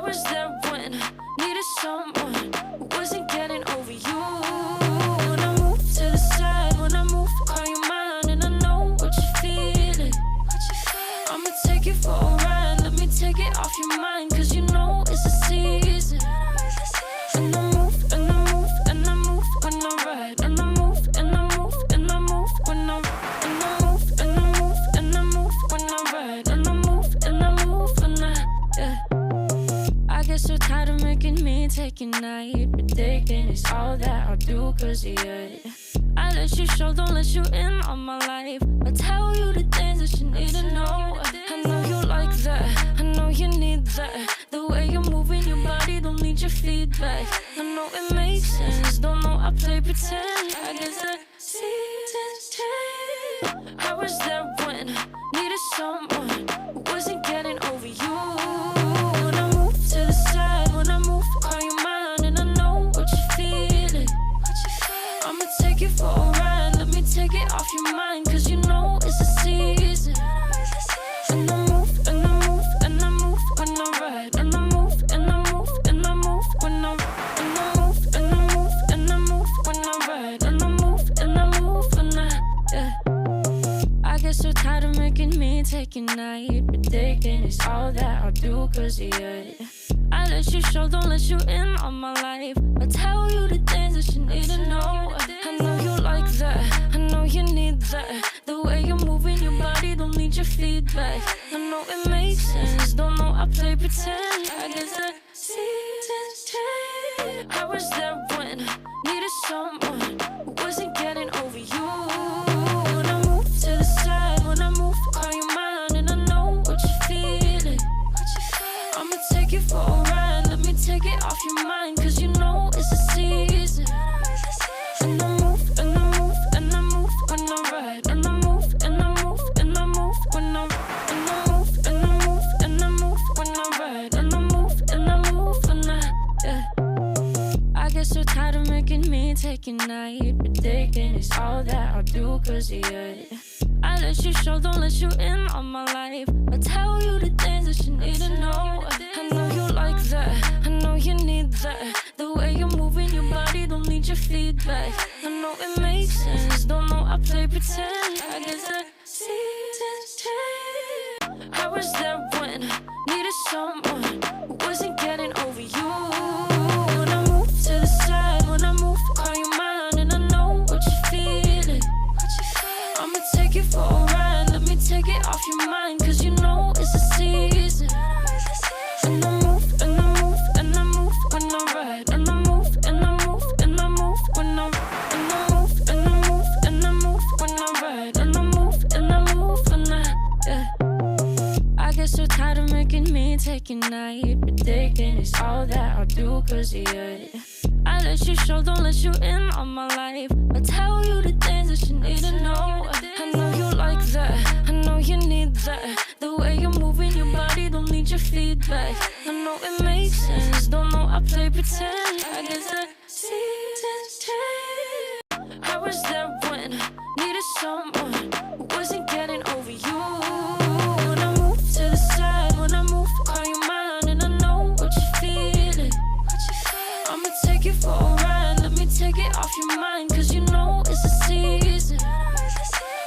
was there when I needed someone who wasn't getting over you. When I move to the side, when I move, call you mine, and I know what you're feeling. I'ma take you for a ride, let me take it off your mind, cause you know it's a season. And I move, and I move, and I move when I ride, and I move, and I move, and I move when I move, and I move, and I move when I ride, and I move, and I move when yeah. I get so tired of making me take your night, predicting it's all that I'll do cause of you. I let you show, don't let you in on my life. I tell you the things that you need to know. I know you like that, I know you need that. The way you're moving your body, don't need your feedback. I know it makes sense, don't know I play pretend. I guess that seasons change. I was there when I needed someone who wasn't getting over you. When I move to the side, when I move, call you mine, and I know what you're feeling. I'ma take you for a ride, let me take it off your mind, cause you know it's a season. And I move, and I move, and I move when I ride, and I move, and I move, and I move when I move, and I move, and I move when I ride, and I move, and I move when yeah. I get so tired of making me take your night, predicting it's all that I'll do cause of you. I let you show, don't let you in on my life. I tell you the things that you need to know. I know you like that, I know you need that. The way you're moving your body, don't need your feedback. I know it makes sense, don't know I play pretend. I guess that seasons change. I was there when I needed someone who wasn't getting over you. When I move to the side, when I move, call you mine, and I know what you're feeling. I'ma take you for a ride, let me take it off your mind, cause you know it's a season. And I move, and I move, and I move when I ride, and I move, and I move, and I move when I move, and I move, and I move when I ride, and I move, and I move when yeah. I get so tired of making me take your night, predicting it's all that I'll do cause of you. I let you show, don't let you in on my life. I tell you the things that you need to know. I know you like that, I know you need that. The way you're moving your body, don't need your feedback. I know it makes sense, don't know I play pretend. I guess that seasons change. I was there when I needed someone who wasn't getting over you. When I move to the side, when I move, call you mine, and I know what you're feeling. I'ma take you for a ride, let me take it off your mind, cause you know it's a season. And I move, and I move, and I move when I ride, and I move, and I move, and I move when I move, and I move, and I move when I ride, and I move, and I move when yeah. I get so tired of making me take your night, predicting it's all that I'll do cause of you. I let you show, don't let you in on my life. I tell you the things that you need to know. I know you like that, I know you need that. The way you're moving your body, don't need your feedback. I know it makes sense, don't know I play pretend. I guess that seasons change. I was there when I needed someone who wasn't getting over you. When I move to the side, when I move, call you mine, and I know what you're feeling. I'ma take you for a ride, let me take it off your mind, cause you know it's a season.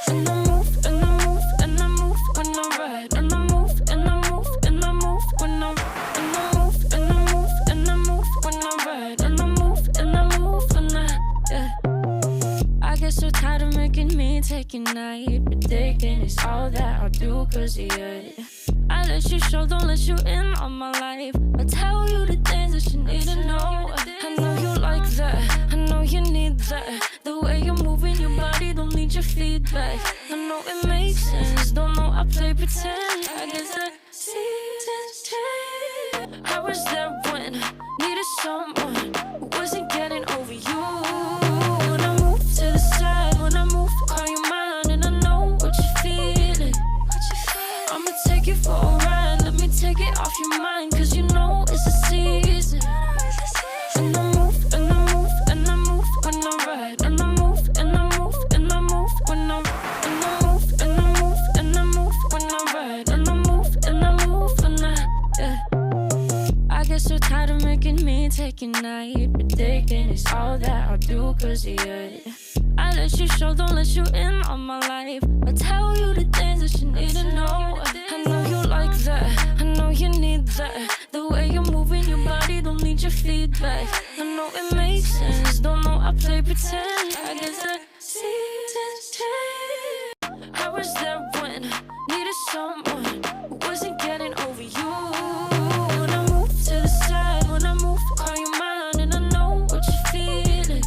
And I move, and I move, and I move when I ride, and I move, and I move, and I move when I move, and I move, and I move when I ride, and I move, and I move when yeah. I get so tired of making me take your night, predicting it's all that I'll do cause of you. I let you show, don't let you in on my life. I tell you the things that you need to know. I know you like that, I know you need that. The way you're moving your body, don't need your feedback. I know it makes sense, don't know I play pretend. I guess that seasons change. I was there when I needed someone who wasn't getting over you. When I move to the side, when I move, call you mine, and I know what you're feeling. I'ma take you for a ride, let me take it off your mind, cause you know it's a season. And I move, and I move, and I move when I ride, and I move, and I move, and I move when I move, and I move, and I move when I ride, and I move, and I move when yeah. get so tired of making me take your night. Predicting it's all that I'll do cause of you. I let you show, don't let you in on my life. I tell you the things that you need to know. I know you like that, I know you need that. The way you're moving your body, don't need your feedback. I know it makes sense, don't know I play pretend. I guess the seasons change. I was there when needed someone who wasn't getting over you. When I move to the side, when I move, call you mine, and I know what you're feeling.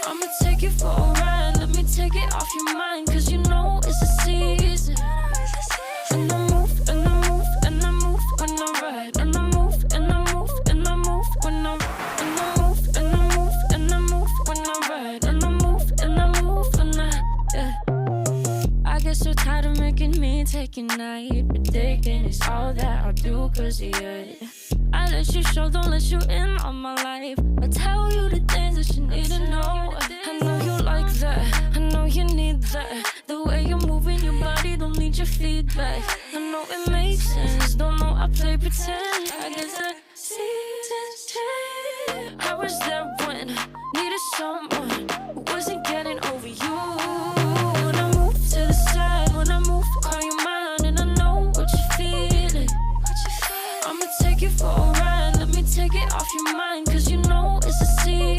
I'ma take you for a ride, let me take it off your mind, cause you know it's a season. And I move, and I move, and I move when I ride. And I move, and I move, and I move when I ride. And I move, and I move, and I move when I ride. And I move, and I move when yeah. I get so tired of making me take your night. Predicting it's all that I'll do cause of you. I let you show, don't let you in on my life. I tell you the things that you need to know. I know you like that, I know you need that. The way you're moving your body, don't need your feedback. I know it makes sense, don't know I play pretend. I guess the seasons change. I was there when needed someone who wasn't getting over you. When I move to the side, when I move, call you mine, and I know what you're feeling. I'ma take you for a ride, let me take it off your mind, cause you know it's a secret.